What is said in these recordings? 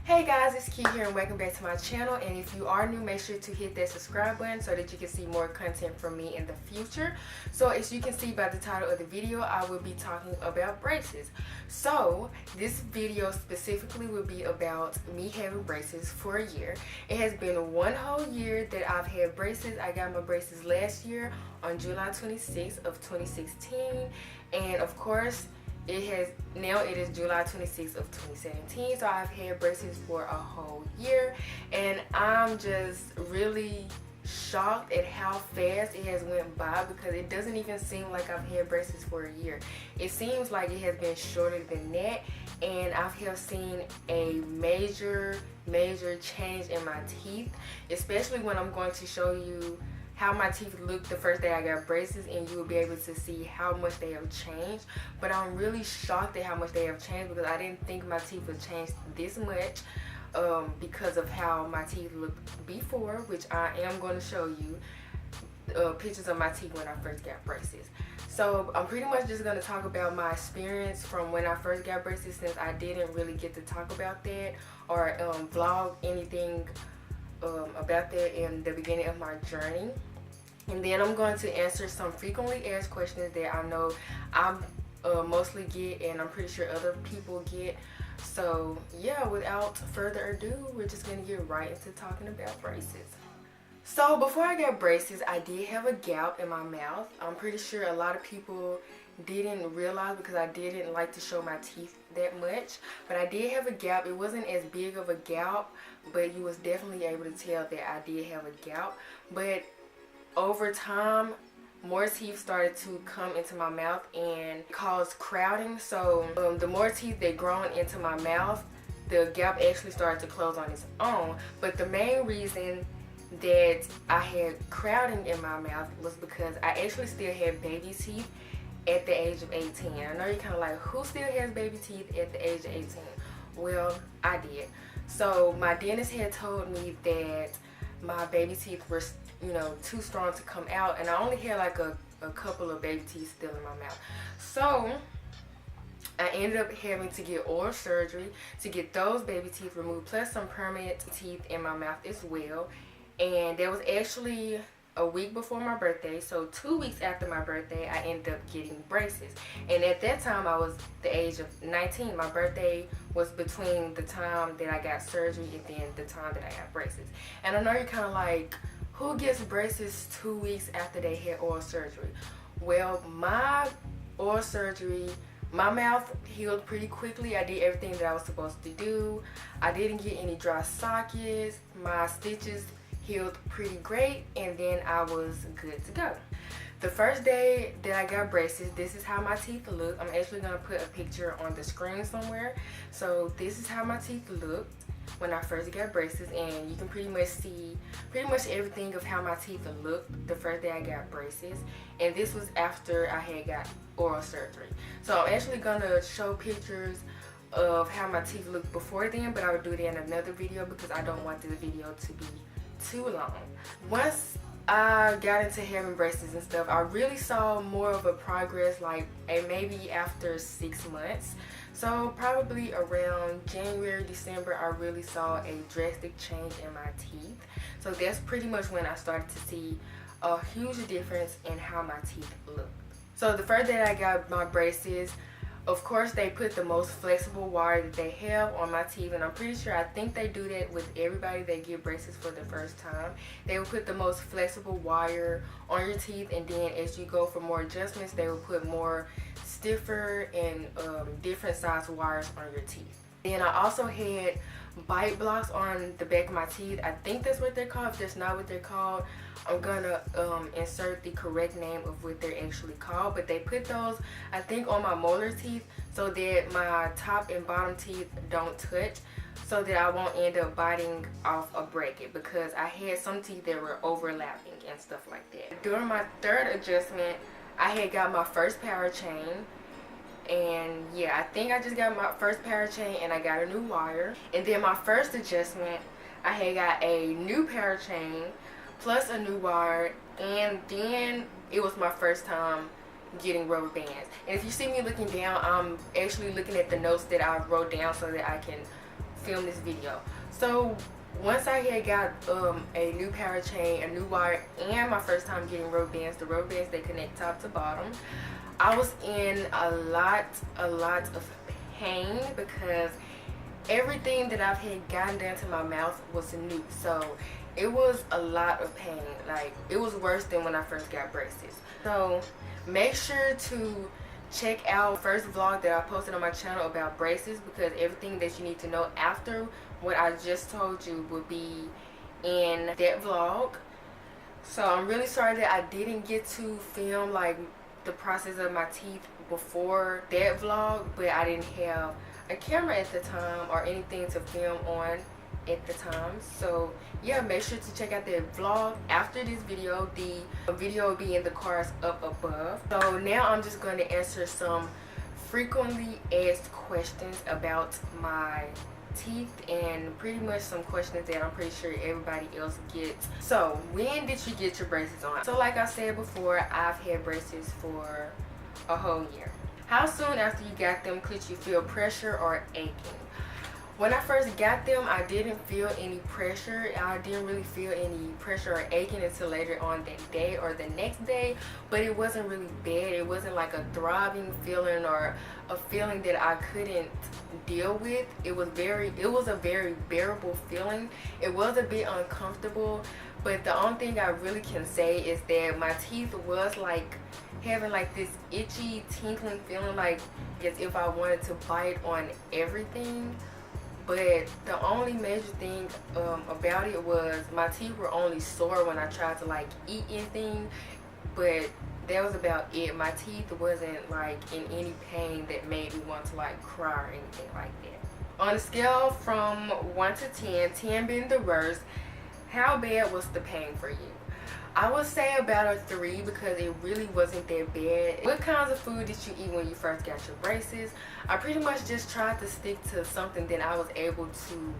Hey guys, it's Key here and welcome back to my channel, and if you are new, make sure to hit that subscribe button so that you can see more content from me in the future. So as you can see by the title of the video, I will be talking about braces. So this video specifically will be about me having braces for a year. It has been one whole year that I've had braces. I got my braces last year on July 26th of 2016, and of course it is July 26th of 2017, so I've had braces for a whole year, and I'm just really shocked at how fast it has went by, because it doesn't even seem like I've had braces for a year. It seems like it has been shorter than that, and I've seen a major change in my teeth, especially when I'm going to show you how my teeth looked the first day I got braces, and you will be able to see how much they have changed. But I'm really shocked at how much they have changed, because I didn't think my teeth would change this much because of how my teeth looked before, which I am going to show you pictures of my teeth when I first got braces. So I'm pretty much just going to talk about my experience from when I first got braces, since I didn't really get to talk about that or vlog anything about that in the beginning of my journey. And then I'm going to answer some frequently asked questions that I know I mostly get, and I'm pretty sure other people get. So yeah, without further ado, we're just going to get right into talking about braces. So before I got braces, I did have a gap in my mouth. I'm pretty sure a lot of people didn't realize, because I didn't like to show my teeth that much, but I did have a gap. It wasn't as big of a gap, but you was definitely able to tell that I did have a gap. But over time, more teeth started to come into my mouth and cause crowding. So the more teeth that grown into my mouth, the gap actually started to close on its own. But the main reason that I had crowding in my mouth was because I actually still had baby teeth at the age of 18. I know you're kind of like, who still has baby teeth at the age of 18? Well, I did. So my dentist had told me that my baby teeth were, too strong to come out, and I only had like a couple of baby teeth still in my mouth. So I ended up having to get oral surgery to get those baby teeth removed, plus some permanent teeth in my mouth as well. And that was actually a week before my birthday. So 2 weeks after my birthday, I ended up getting braces. And at that time, I was the age of 19. My birthday was between the time that I got surgery and then the time that I got braces. And I know you're kind of like, who gets braces 2 weeks after they had oral surgery? Well, my oral surgery, my mouth healed pretty quickly. I did everything that I was supposed to do. I didn't get any dry sockets. My stitches healed pretty great, and then I was good to go. The first day that I got braces, this is how my teeth look. I'm actually going to put a picture on the screen somewhere. So this is how my teeth looked when I first got braces, and you can pretty much see everything of how my teeth looked the first day I got braces. And this was after I had got oral surgery. So I'm actually going to show pictures of how my teeth looked before then, but I would do that in another video because I don't want this video to be too long. Once I got into having braces and stuff, I really saw more of a progress, like maybe after 6 months. So probably around January, December, I really saw a drastic change in my teeth. So that's pretty much when I started to see a huge difference in how my teeth looked. So the first day I got my braces, of course, they put the most flexible wire that they have on my teeth, and I'm pretty sure, I think they do that with everybody that get braces for the first time. They will put the most flexible wire on your teeth, and then as you go for more adjustments, they will put more stiffer and different size wires on your teeth. Then I also had bite blocks on the back of my teeth. I think that's what they're called. If that's not what they're called, I'm gonna insert the correct name of what they're actually called. But they put those, I think, on my molar teeth so that my top and bottom teeth don't touch, so that I won't end up biting off a bracket, because I had some teeth that were overlapping and stuff like that. During my third adjustment, I had got my first power chain. And yeah, I think I just got my first power chain and I got a new wire. And then my first adjustment, I had got a new power chain plus a new wire, and then it was my first time getting rubber bands. And if you see me looking down, I'm actually looking at the notes that I wrote down so that I can film this video. So once I had got a new power chain, a new wire, and my first time getting rubber bands, the rubber bands they connect top to bottom, I was in a lot of pain because everything that I've had gotten down to my mouth was new. So it was a lot of pain. Like, it was worse than when I first got braces. So make sure to check out first vlog that I posted on my channel about braces, because everything that you need to know after what I just told you will be in that vlog. So I'm really sorry that I didn't get to film like the process of my teeth before that vlog, but I didn't have a camera at the time or anything to film on at the time. So yeah, make sure to check out that vlog after this video. The video will be in the cards up above. So now I'm just going to answer some frequently asked questions about my teeth, and pretty much some questions that I'm pretty sure everybody else gets. So when did you get your braces on? So like I said before, I've had braces for a whole year. How soon after you got them could you feel pressure or aching? When I first got them, I didn't feel any pressure. I didn't really feel any pressure or aching until later on that day or the next day, but it wasn't really bad. It wasn't like a throbbing feeling or a feeling that I couldn't deal with. It was a very bearable feeling. It was a bit uncomfortable, but the only thing I really can say is that my teeth was like having like this itchy tinkling feeling, like as if I wanted to bite on everything. But the only major thing about it was my teeth were only sore when I tried to like eat anything, but that was about it. My teeth wasn't like in any pain that made me want to like cry or anything like that. On a scale from 1 to 10, 10 being the worst, how bad was the pain for you? I would say about a 3 because it really wasn't that bad. What kinds of food did you eat when you first got your braces? I pretty much just tried to stick to something that I was able to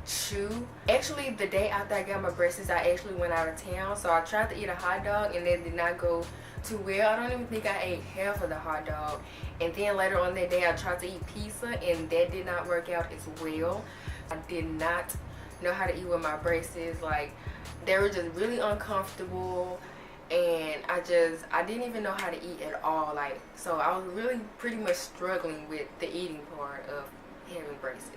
chew. Actually, the day after I got my braces, I actually went out of town, so I tried to eat a hot dog and that did not go too well. I don't even think I ate half of the hot dog. And then later on that day, I tried to eat pizza and that did not work out as well. I did not know how to eat with my braces. Like, they were just really uncomfortable, and I didn't even know how to eat at all. Like, so I was really pretty much struggling with the eating part of having braces.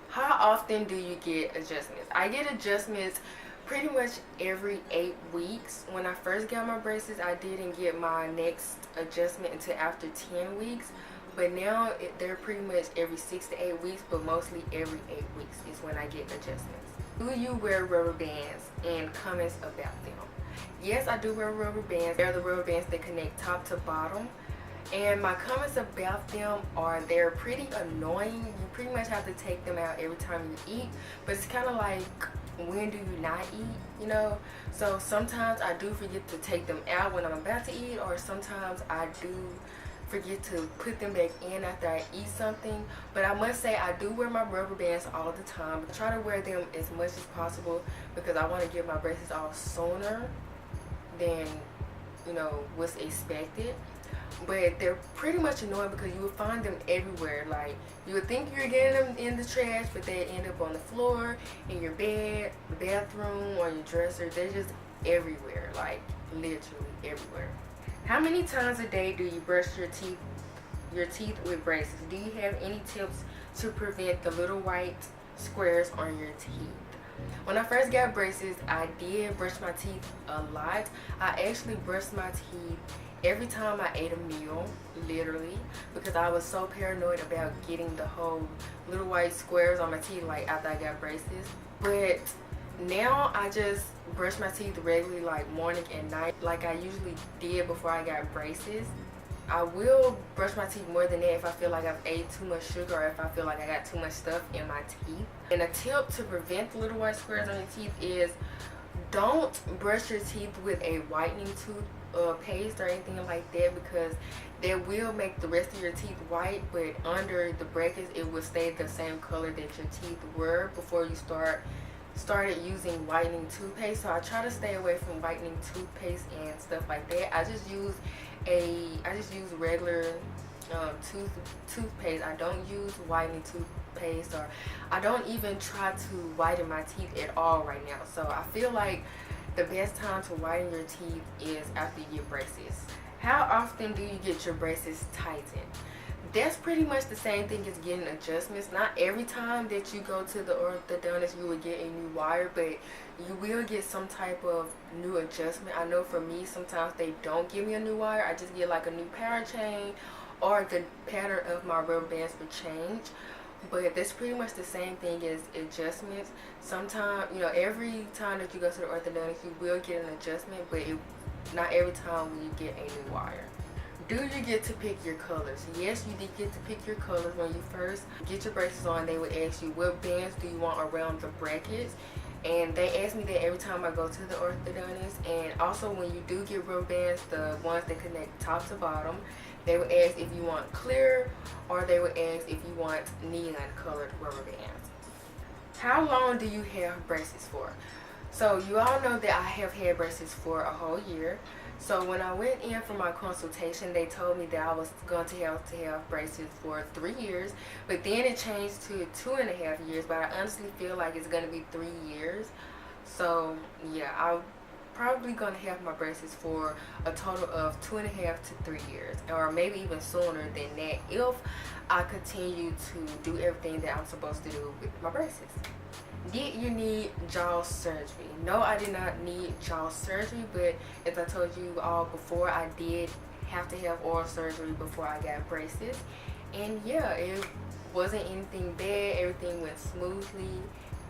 How often do you get adjustments? I get adjustments pretty much every 8 weeks. When I first got my braces, I didn't get my next adjustment until after 10 weeks. But now they're pretty much every 6 to 8 weeks, but mostly every 8 weeks is when I get adjustments. Do you wear rubber bands, and comments about them? Yes, I do wear rubber bands. They're the rubber bands that connect top to bottom. And my comments about them are they're pretty annoying. You pretty much have to take them out every time you eat. But it's kind of like, when do you not eat, you know? So sometimes I do forget to take them out when I'm about to eat, or sometimes I do forget to put them back in after I eat something. But I must say, I do wear my rubber bands all the time. I try to wear them as much as possible because I want to get my braces off sooner than, you know, what's expected. But they're pretty much annoying because you would find them everywhere. Like, you would think you're getting them in the trash, but they end up on the floor, in your bed, the bathroom, or your dresser. They're just everywhere, like literally everywhere. How many times a day do you brush your teeth with braces? Do you have any tips to prevent the little white squares on your teeth? When I first got braces, I did brush my teeth a lot. I actually brushed my teeth every time I ate a meal, literally, because I was so paranoid about getting the whole little white squares on my teeth like after I got braces. But now I just brush my teeth regularly, like morning and night, like I usually did before I got braces. I will brush my teeth more than that if I feel like I've ate too much sugar or if I feel like I got too much stuff in my teeth. And a tip to prevent the little white squares on your teeth is don't brush your teeth with a whitening paste or anything like that, because that will make the rest of your teeth white, but under the brackets it will stay the same color that your teeth were before you started using whitening toothpaste. So I try to stay away from whitening toothpaste and stuff like that. I just use regular toothpaste. I don't use whitening toothpaste, or I don't even try to whiten my teeth at all right now. So I feel like the best time to whiten your teeth is after you get braces. How often do you get your braces tightened? That's pretty much the same thing as getting adjustments. Not every time that you go to the orthodontist you will get a new wire, but you will get some type of new adjustment. I know for me, sometimes they don't give me a new wire. I just get like a new power chain, or the pattern of my rubber bands will change. But that's pretty much the same thing as adjustments. Sometimes, you know, every time that you go to the orthodontist you will get an adjustment, but not every time will you get a new wire. Do you get to pick your colors? Yes, you did get to pick your colors. When you first get your braces on, they would ask you what bands do you want around the brackets, and they ask me that every time I go to the orthodontist. And also when you do get rubber bands, the ones that connect top to bottom, they would ask if you want clear, or they would ask if you want neon colored rubber bands. How long do you have braces for? So you all know that I have had braces for a whole year. So when I went in for my consultation, they told me that I was going to have braces for 3 years, but then it changed to 2.5 years. But I honestly feel like it's going to be 3 years. So yeah, I'm probably going to have my braces for a total of 2.5 to 3 years, or maybe even sooner than that if I continue to do everything that I'm supposed to do with my braces. Did you need jaw surgery? No, I did not need jaw surgery, but as I told you all before, I did have to have oral surgery before I got braces. And yeah, it wasn't anything bad. Everything went smoothly,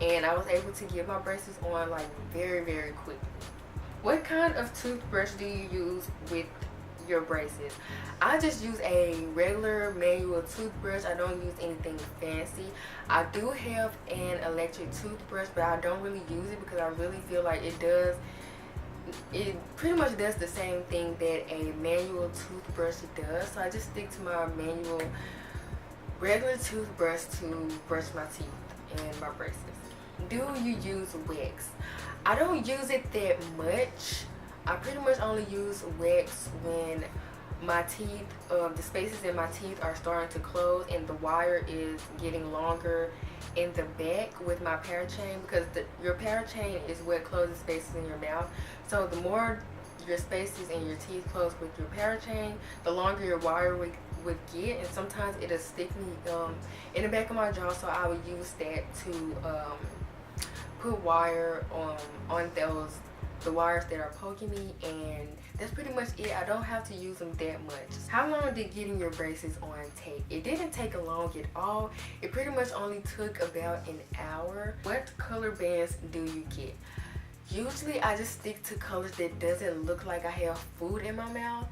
and I was able to get my braces on like very, very quickly. What kind of toothbrush do you use with your braces? I just use a regular manual toothbrush. I don't use anything fancy. I do have an electric toothbrush, but I don't really use it because I really feel like it pretty much does the same thing that a manual toothbrush does. So I just stick to my manual regular toothbrush to brush my teeth and my braces. Do you use wax? I don't use it that much. I pretty much only use wax when my teeth, the spaces in my teeth are starting to close and the wire is getting longer in the back with my power chain, because your power chain is what closes spaces in your mouth. So the more your spaces in your teeth close with your power chain, the longer your wire would get, and sometimes it'll stick me in the back of my jaw. So I would use that to put wire on the wires that are poking me, and that's pretty much it. I don't have to use them that much. How long did getting your braces on take? It didn't take long at all. It pretty much only took about an hour. What color bands do you get? Usually I just stick to colors that doesn't look like I have food in my mouth.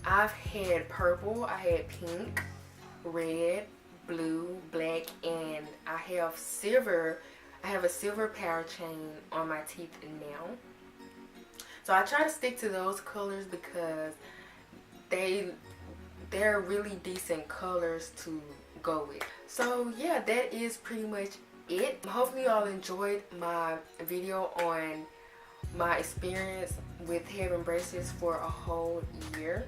I've had purple, I had pink, red, blue, black, and I have silver. I have a silver power chain on my teeth now. So I try to stick to those colors because they're really decent colors to go with. So yeah, that is pretty much it. Hopefully y'all enjoyed my video on my experience with having braces for a whole year.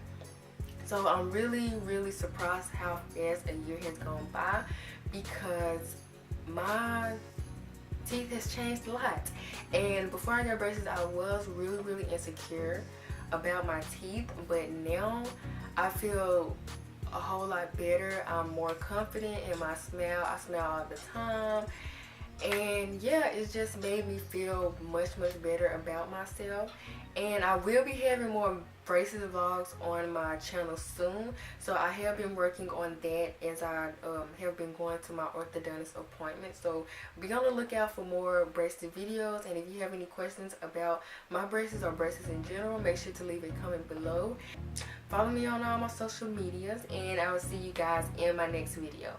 So I'm really surprised how fast a year has gone by, because my teeth has changed a lot. And before I got braces, I was really insecure about my teeth, but now I feel a whole lot better. I'm more confident in my smile. I smile all the time, and yeah, it just made me feel much better about myself. And I will be having more braces vlogs on my channel soon, so I have been working on that as I have been going to my orthodontist appointment. So be on the lookout for more braces videos, and if you have any questions about my braces or braces in general, make sure to leave a comment below. Follow me on all my social medias, and I will see you guys in my next video.